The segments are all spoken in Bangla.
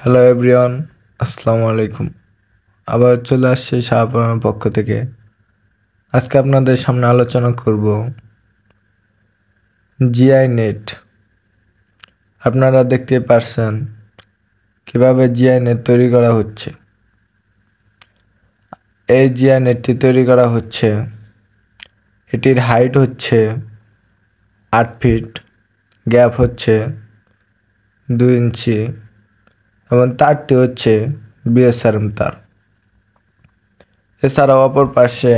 হ্যালো এভরিওয়ান, আসসালামু আলাইকুম। আবার চলে আসছে শাহবানের পক্ষ থেকে। আজকে আপনাদের সামনে আলোচনা করব জিআই নেট। আপনারা দেখতে পারছেন কিভাবে জিআই নেট তৈরি করা হচ্ছে। এই জিআই নেটটি তৈরি করা হচ্ছে, এটির হাইট হচ্ছে 8 ফিট, গ্যাপ হচ্ছে 2 ইঞ্চি এবং তারটি হচ্ছে বিএসআরএম তার। এছাড়াও অপর পাশে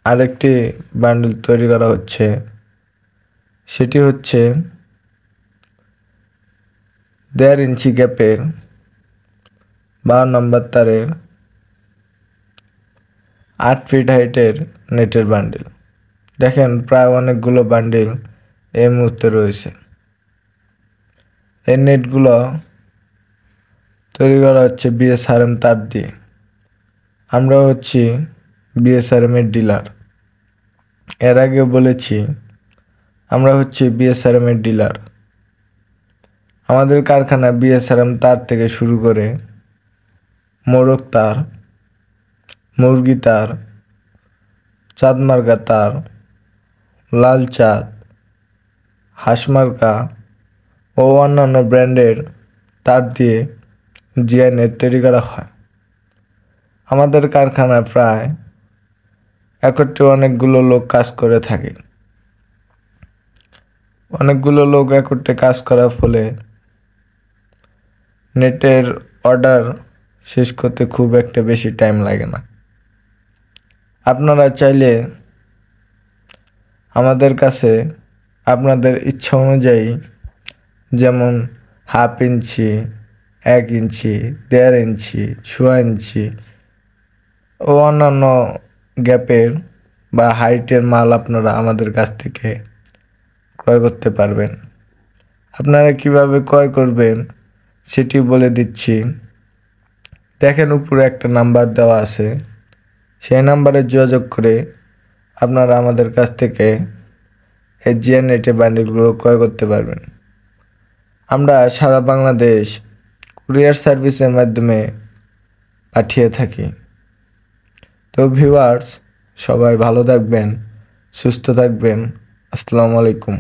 আরেকটি বান্ডেল তৈরি করা হচ্ছে, সেটি হচ্ছে 1.5 ইঞ্চি গ্যাপের 12 নম্বর তারের 8 ফিট হাইটের নেটের বান্ডেল। দেখেন প্রায় অনেকগুলো বান্ডেল এই মুহূর্তে রয়েছে। এই নেটগুলো তৈরি করা হচ্ছে বিএসআরএম তার দিয়ে। আমরা হচ্ছি বিএসআরএম এর ডিলার। এর আগে বলেছি আমরা হচ্ছি বিএসআরএম এর ডিলার। আমাদের কারখানা বিএসআরএম তার থেকে শুরু করে মোড়ক তার, মুরগি তার, চাঁদমার্কা তার, লাল চাঁদ, হাঁসমার্কা ও অন্যান্য ব্র্যান্ডের তার দিয়ে জিআই নেট তৈরি করা হয়। আমাদের কারখানায় প্রায় একত্রে অনেকগুলো লোক কাজ করে থাকে। অনেকগুলো লোক একত্রে কাজ করার ফলে নেটের অর্ডার শেষ করতে খুব একটা বেশি টাইম লাগে না। আপনারা চাইলে আমাদের কাছে আপনাদের ইচ্ছা অনুযায়ী, যেমন 1/2 ইঞ্চি, 1 ইঞ্চি, 1.5 ইঞ্চি, 1.5 ইঞ্চি ও অন্যান্য গ্যাপের বা হাইটের মাল আপনারা আমাদের কাছ থেকে ক্রয় করতে পারবেন। আপনারা কিভাবে ক্রয় করবেন সেটি বলে দিচ্ছি। দেখেন উপরে একটা নাম্বার দেওয়া আছে, সেই নাম্বারে যোগাযোগ করে আপনারা আমাদের কাছ থেকে এই জিআই নেটের বান্ডেলগুলো ক্রয় করতে পারবেন। আমরা সারা বাংলাদেশ কুরিয়ার সার্ভিসের মাধ্যমে পাঠিয়ে থাকি। তো ভিউয়ার্স, সবাই ভালো থাকবেন, সুস্থ থাকবেন। আসসালামু আলাইকুম।